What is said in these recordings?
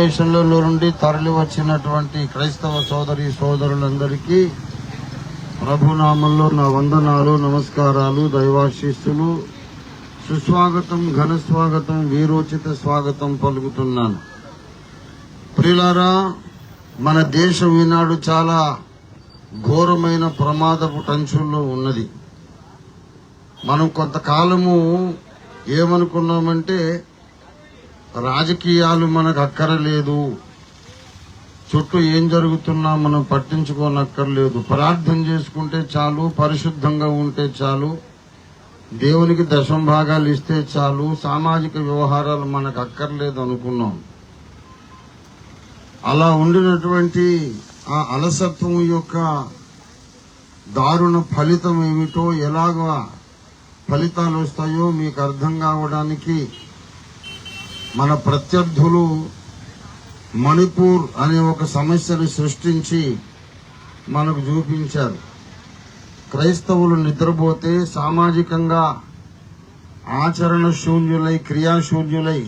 దేశంలో నుండి తరలి వచ్చినటువంటి క్రైస్తవ సోదరి సోదరులందరికీ ప్రభునామంలో నా వందనాలు, నమస్కారాలు, దైవాశీస్సులు, సుస్వాగతం, ఘన స్వాగతం, వీరోచిత స్వాగతం పలుకుతున్నాను. ప్రియులారా, మన దేశం ఈనాడు చాలా ఘోరమైన ప్రమాదపు టంచుల్లో ఉన్నది. మనం కొంతకాలము ఏమనుకున్నామంటే రాజకీయాలు మనకు అక్కరలేదు, చుట్టూ ఏం జరుగుతున్నా మనం పట్టించుకోనక్కర్లేదు, ప్రార్థన చేసుకుంటే చాలు, పరిశుద్ధంగా ఉంటే చాలు, దేవునికి దశంభాగాలు ఇస్తే చాలు, సామాజిక వ్యవహారాలు మనకు అక్కర్లేదు అనుకున్నాం. అలా ఉండినటువంటి ఆ అలసత్వం యొక్క దారుణ ఫలితం ఏమిటో, ఎలాగా ఫలితాలు వస్తాయో మీకు అర్థం కావడానికి మన ప్రత్యర్థులు మణిపూర్ అనే ఒక సమస్యను సృష్టించి మనకు చూపించారు. క్రైస్తవులు నిద్రపోతే సామాజికంగా ఆచరణ శూన్యులై, క్రియాశూన్యులై,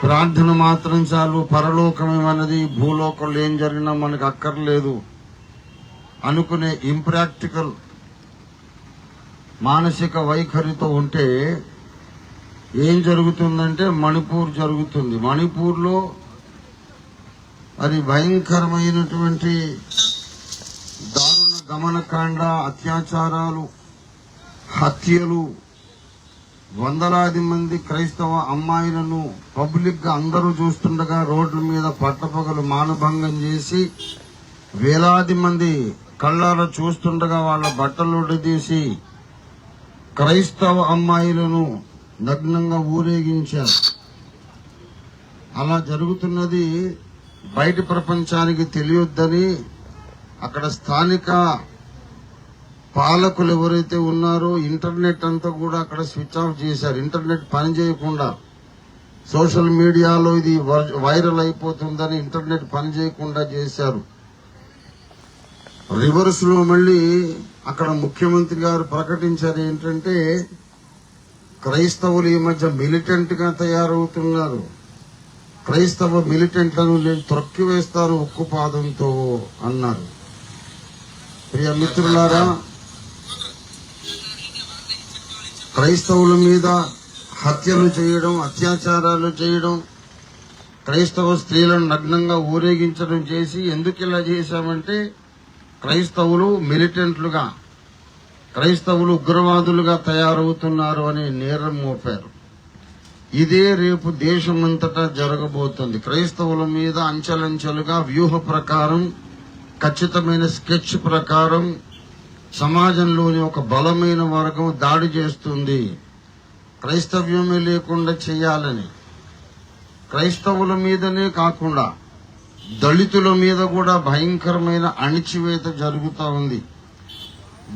ప్రార్థన మాత్రం చాలు, పరలోకమేమన్నది, భూలోకంలో ఏం జరిగినా మనకు అక్కర్లేదు అనుకునే ఇంప్రాక్టికల్ మానసిక వైఖరితో ఉంటే ఏం జరుగుతుందంటే మణిపూర్ జరుగుతుంది. మణిపూర్లో అది భయంకరమైనటువంటి దారుణ గమనకాండ, అత్యాచారాలు, హత్యలు, వందలాది మంది క్రైస్తవ అమ్మాయిలను పబ్లిక్ గా అందరూ చూస్తుండగా రోడ్ల మీద పట్టపగలు మానభంగం చేసి, వేలాది మంది కళ్ళారా చూస్తుండగా వాళ్ళ బట్టలు తీసి క్రైస్తవ అమ్మాయిలను నగ్నంగా ఊరేగించారు. అలా జరుగుతున్నది బయట ప్రపంచానికి తెలియొద్దని అక్కడ స్థానిక పాలకులు ఎవరైతే ఉన్నారో ఇంటర్నెట్ అంతా కూడా అక్కడ స్విచ్ ఆఫ్ చేశారు. ఇంటర్నెట్ పనిచేయకుండా, సోషల్ మీడియాలో ఇది వైరల్ అయిపోతుందని ఇంటర్నెట్ పనిచేయకుండా చేశారు. రివర్స్ లో మళ్ళీ అక్కడ ముఖ్యమంత్రి గారు ప్రకటించారు ఏంటంటే, క్రైస్తవులు ఈ మధ్య మిలిటెంట్ గా తయారవుతున్నారు, క్రైస్తవ మిలిటెంట్లను నేను త్రొక్కివేస్తాను ఉక్కుపాదంతో అన్నారు. ప్రియ మిత్రులారా, క్రైస్తవుల మీద హత్యలు చేయడం, అత్యాచారాలు చేయడం, క్రైస్తవ స్త్రీలను నగ్నంగా ఊరేగించడం చేసి, ఎందుకు ఇలా చేశామంటే క్రైస్తవులు మిలిటెంట్లుగా, క్రైస్తవులు ఉగ్రవాదులుగా తయారవుతున్నారు అనే నేరం మోపారు. ఇదే రేపు దేశమంతటా జరగబోతుంది. క్రైస్తవుల మీద అంచెలంచెలుగా వ్యూహ ప్రకారం, ఖచ్చితమైన స్కెచ్ ప్రకారం సమాజంలోని ఒక బలమైన వర్గం దాడి చేస్తుంది. క్రైస్తవ్యమే లేకుండా చేయాలని, క్రైస్తవుల మీదనే కాకుండా దళితుల మీద కూడా భయంకరమైన అణిచివేత జరుగుతూ ఉంది.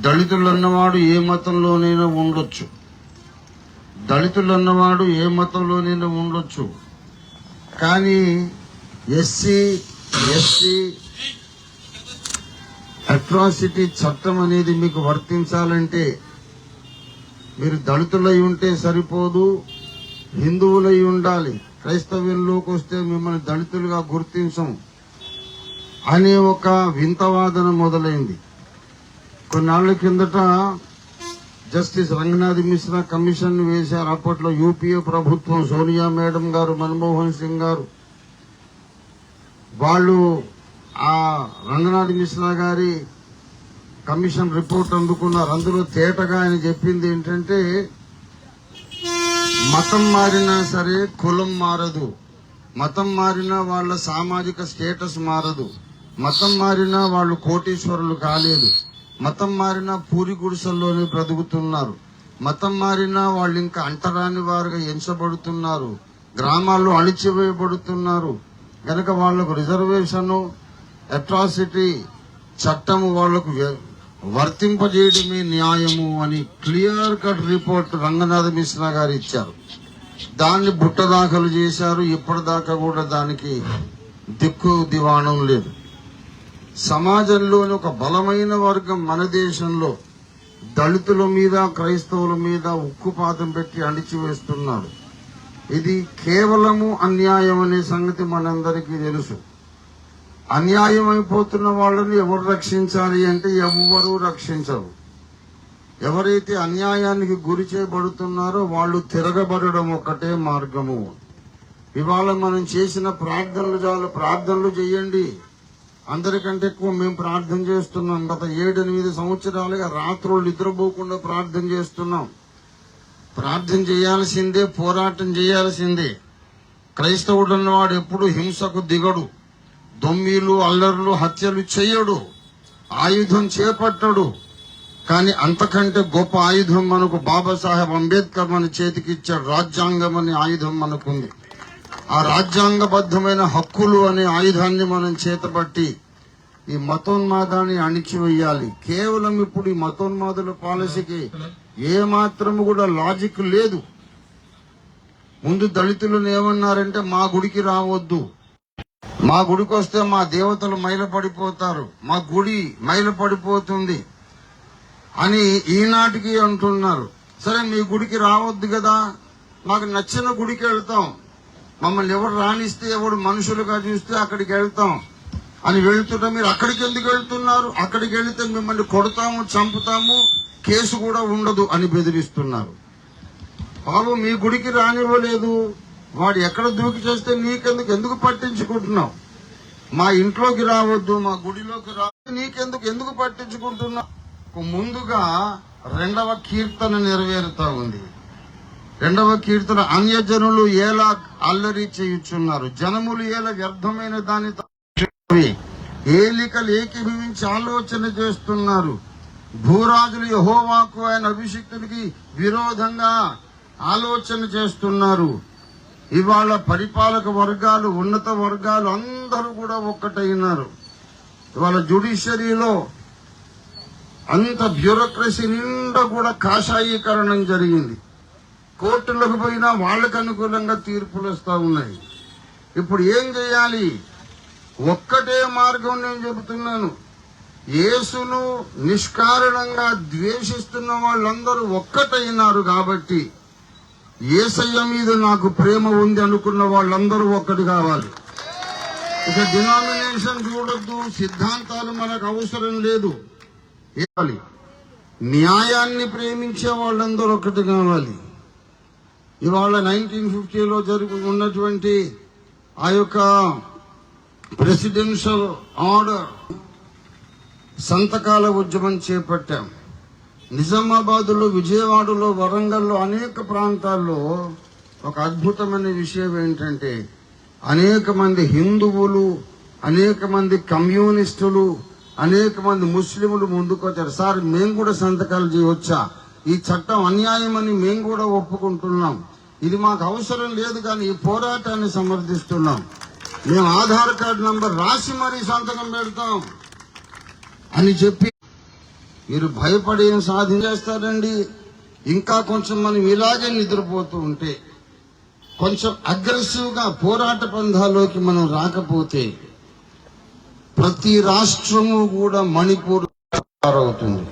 దళితులన్నవాడు ఏ మతంలోనైనా ఉండొచ్చు, దళితులన్నవాడు ఏ మతంలోనైనా ఉండొచ్చు, కానీ ఎస్సీ ఎస్టీ అట్రాసిటీ చట్టం అనేది మీకు వర్తించాలంటే మీరు దళితులై ఉంటే సరిపోదు, హిందువులై ఉండాలి. క్రైస్తవ్యంలోకి వస్తే మిమ్మల్ని దళితులుగా గుర్తించం అనే ఒక వింతవాదన మొదలైంది. కొన్నాళ్ల కిందట జస్టిస్ రంగనాథ్ మిశ్రా కమిషన్ వేశారు. అప్పట్లో యూపీఏ ప్రభుత్వం, సోనియా మేడం గారు, మన్మోహన్ సింగ్ గారు, వాళ్ళు ఆ రంగనాథ్ మిశ్రా గారి కమిషన్ రిపోర్ట్ అందుకున్నారు. అందులో తేటగా ఆయన చెప్పింది ఏంటంటే, మతం మారినా సరే కులం మారదు, మతం మారినా వాళ్ళ సామాజిక స్టేటస్ మారదు, మతం మారినా వాళ్ళు కోటీశ్వరులు కాలేదు, మతం మారినా పూరి గుడిసెల్లోనే బ్రతుకుతున్నారు, మతం మారినా వాళ్ళు ఇంకా అంటరాని వారుగా ఎంచబడుతున్నారు, గ్రామాల్లో అణిచివేయబడుతున్నారు, గనక వాళ్లకు రిజర్వేషన్, అట్రాసిటీ చట్టము వాళ్లకు వర్తింపజేయడమే న్యాయము అని clear cut report Ranganath Mishra గారు ఇచ్చారు. దాన్ని బుట్ట దాఖలు చేశారు. ఇప్పటిదాకా కూడా దానికి దిక్కు దివాణం లేదు. సమాజంలోని ఒక బలమైన వర్గం మన దేశంలో దళితుల మీద, క్రైస్తవుల మీద ఉక్కుపాతం పెట్టి అణిచివేస్తున్నారు. ఇది కేవలము అన్యాయం అనే సంగతి మనందరికీ తెలుసు. అన్యాయం అయిపోతున్న వాళ్ళని ఎవరు రక్షించాలి అంటే ఎవరు రక్షించరు. ఎవరైతే అన్యాయానికి గురి చేయబడుతున్నారో వాళ్ళు తిరగబడడం ఒక్కటే మార్గము. ఇవాళ మనం చేసిన ప్రార్థనలు చేయండి. అందరికంటే ఎక్కువ మేము ప్రార్థన చేస్తున్నాం. గత 7-8 సంవత్సరాలుగా రాత్రులు నిద్రపోకుండా ప్రార్థన చేస్తున్నాం. ప్రార్థన చేయాల్సిందే, పోరాటం చేయాల్సిందే. క్రైస్తవుడు అన్నవాడు ఎప్పుడు హింసకు దిగడు, దొమ్మిలు అల్లర్లు హత్యలు చేయడు, ఆయుధం చేపట్టడు. కానీ అంతకంటే గొప్ప ఆయుధం మనకు బాబాసాహెబ్ అంబేద్కర్ మన చేతికి ఇచ్చాడు. రాజ్యాంగం అనే ఆయుధం మనకుంది. ఆ రాజ్యాంగబద్ధమైన హక్కులు అనే ఆయుధాన్ని మనం చేతబట్టి ఈ మతోన్మాదాన్ని అణిచివేయాలి. కేవలం ఇప్పుడు ఈ మతోన్మాదుల పాలసీకి ఏ మాత్రము కూడా లాజిక్ లేదు. ముందు దళితులను ఏమన్నారంటే మా గుడికి రావద్దు, మా గుడికి వస్తే మా దేవతలు మైలపడిపోతారు, మా గుడి మైలపడిపోతుంది అని ఈనాటికి అంటున్నారు. సరే మీ గుడికి రావద్దు కదా, మాకు నచ్చిన గుడికి వెళ్తాం, మమ్మల్ని ఎవరు రాణిస్తే ఎవడు మనుషులుగా చూస్తే అక్కడికి వెళ్తాం అని వెళ్తుంటే మీరు అక్కడికి ఎందుకు వెళ్తున్నారు, అక్కడికి వెళితే మిమ్మల్ని కొడతాము, చంపుతాము, కేసు కూడా ఉండదు అని బెదిరిస్తున్నారు. బాబు మీ గుడికి రానివ్వలేదు, వాడు ఎక్కడ దూకి చేస్తే ఎందుకు పట్టించుకుంటున్నావు? మా ఇంట్లోకి రావద్దు, మా గుడిలోకి రావద్దు, ఎందుకు పట్టించుకుంటున్నావు? ముందుగా 2వ కీర్తన నెరవేరుతా ఉంది. 2వ కీర్తన, అన్యజనులు ఎలా అల్లరి చేయుచున్నారు, జనములు ఎలా వ్యర్థమైన దాని ఏలికలు ఏకీభవించి ఆలోచన చేస్తున్నారు. భూరాజులు యెహోవాకు ఆయన అభిషిక్తుడికి విరోధంగా ఆలోచన చేస్తున్నారు. ఇవాళ పరిపాలక వర్గాలు, ఉన్నత వర్గాలు అందరూ కూడా ఒక్కటైనారు. ఇవాళ జ్యుడిషియరీలో అంత బ్యూరోక్రసీ నిండా కూడా కాషాయీకరణం జరిగింది. కోర్టులకు పోయినా వాళ్ళకు అనుకూలంగా తీర్పులు వస్తా ఉన్నాయి. ఇప్పుడు ఏం చేయాలి? ఒక్కటే మార్గం నేను చెబుతున్నాను. యేసును నిష్కారణంగా ద్వేషిస్తున్న వాళ్ళందరూ ఒక్కటైనారు కాబట్టి యేసయ్య మీద నాకు ప్రేమ ఉంది అనుకున్న వాళ్ళందరూ ఒక్కటి కావాలి. ఇక డినామినేషన్ చూడొద్దు, సిద్ధాంతాలు మనకు అవసరం లేదు. న్యాయాన్ని ప్రేమించే వాళ్ళందరూ ఒకటి కావాలి. ఇవాళ 1950లో ఉన్నటువంటి ఆ యొక్క ప్రెసిడెన్షియల్ ఆర్డర్ సంతకాల ఉద్యమం చేపట్టాం. నిజామాబాద్లో, విజయవాడలో, వరంగల్లో అనేక ప్రాంతాల్లో ఒక అద్భుతమైన విషయం ఏంటంటే అనేక మంది హిందువులు, అనేక మంది కమ్యూనిస్టులు, అనేక మంది ముస్లింలు ముందుకొచ్చారు. సార్ మేము కూడా సంతకాలు చేయవచ్చా, ఈ చట్టం అన్యాయమని మేము కూడా ఒప్పుకుంటున్నాం, ఇది మాకు అవసరం లేదు కానీ ఈ పోరాటాన్ని సమర్థిస్తున్నాం, మేము ఆధార్ కార్డు నంబర్ రాసి మరీ సంతకం పెడతాం అని చెప్పి మీరు భయపడి ఏం సాధించేస్తారండి? ఇంకా కొంచెం మనం ఇలాగే నిద్రపోతూ ఉంటే, కొంచెం అగ్రెసివ్ గా పోరాట పంథాలోకి మనం రాకపోతే ప్రతి రాష్ట్రము కూడా మణిపూర్ అవుతుంది.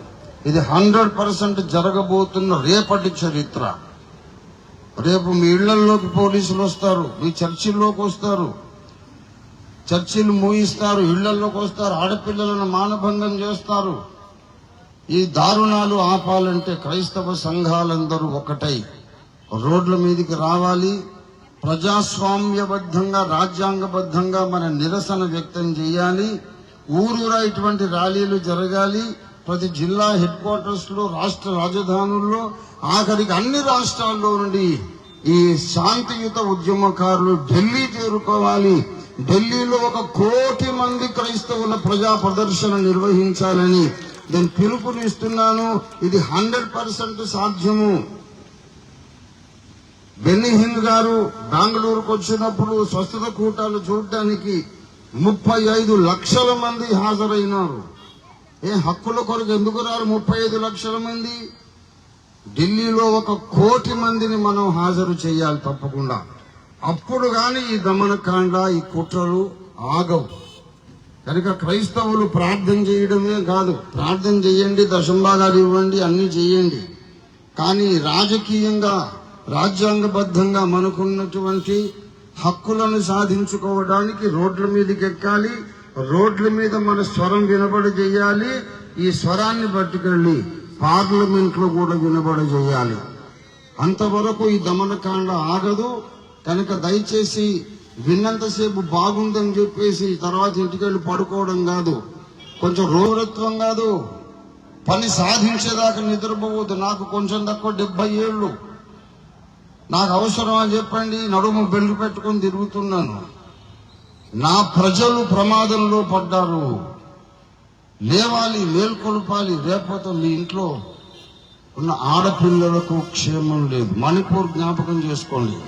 ఇది 100% జరగబోతున్న రేపటి చరిత్ర. రేపు మీ ఇళ్లలోకి పోలీసులు వస్తారు, మీ చర్చిల్లోకి వస్తారు, చర్చిలు మూయిస్తారు, ఇళ్లలోకి వస్తారు, ఆడపిల్లలను మానభంగం చేస్తారు. ఈ దారుణాలు ఆపాలంటే క్రైస్తవ సంఘాలందరూ ఒకటై రోడ్ల మీదకి రావాలి. ప్రజాస్వామ్యబద్ధంగా, రాజ్యాంగబద్ధంగా మన నిరసన వ్యక్తం చేయాలి. ఊరూరా ఇటువంటి ర్యాలీలు జరగాలి. ప్రతి జిల్లా హెడ్ క్వార్టర్స్ లో, రాష్ట్ర రాజధానుల్లో, ఆఖరికి అన్ని రాష్ట్రాల్లో నుండి ఈ శాంతియుత ఉద్యమకారులు ఢిల్లీ చేరుకోవాలి. ఢిల్లీలో 1 కోటి మంది క్రైస్తవుల ప్రజా ప్రదర్శన నిర్వహించాలని నేను పిలుపునిస్తున్నాను. ఇది 100% సాధ్యము. బెన్నీ హింద్ గారు బెంగళూరుకు వచ్చినప్పుడు స్వస్థత కూటాలు చూడడానికి 35 లక్షల మంది హాజరైనారు. హక్కుల కొరకు ఎందుకు రారు 35 లక్షల మంది? ఢిల్లీలో 1 కోటి మందిని మనం హాజరు చేయాలి తప్పకుండా. అప్పుడు గాని ఈ దమనకాండ, ఈ కుట్రలు ఆగవు. కనుక క్రైస్తవులు ప్రార్థన చేయడమే కాదు, ప్రార్థన చేయండి, దశంభాగాలు ఇవ్వండి, అన్ని చేయండి. కానీ రాజకీయంగా రాజ్యాంగబద్ధంగా మనకున్నటువంటి హక్కులను సాధించుకోవడానికి రోడ్ల మీదకి ఎక్కాలి. రోడ్ల మీద మన స్వరం వినబడజేయాలి. ఈ స్వరాన్ని పట్టుకెళ్లి పార్లమెంట్ లో కూడా వినబడజేయాలి. అంతవరకు ఈ దమనకాండ ఆగదు. కనుక దయచేసి విన్నంతసేపు బాగుందని చెప్పేసి తర్వాత ఇంటికెళ్ళి పడుకోవడం కాదు, కొంచెం రోగత్వం కాదు, పని సాధించేదాకా నిద్రపోవద్దు. నాకు కొంచెం తక్కువ 70 ఏళ్ళు, నాకు అవసరం అని చెప్పండి నడుము బెల్లు పెట్టుకొని తిరుగుతున్నాను. నా ప్రజలు ప్రమాదంలో పడ్డారు, లేవాలి, మేల్కొల్పాలి. రేపటి మీ ఇంట్లో ఉన్న ఆడపిల్లలకు క్షేమం లేదు. మణిపూర్ జ్ఞాపకం చేసుకోండి.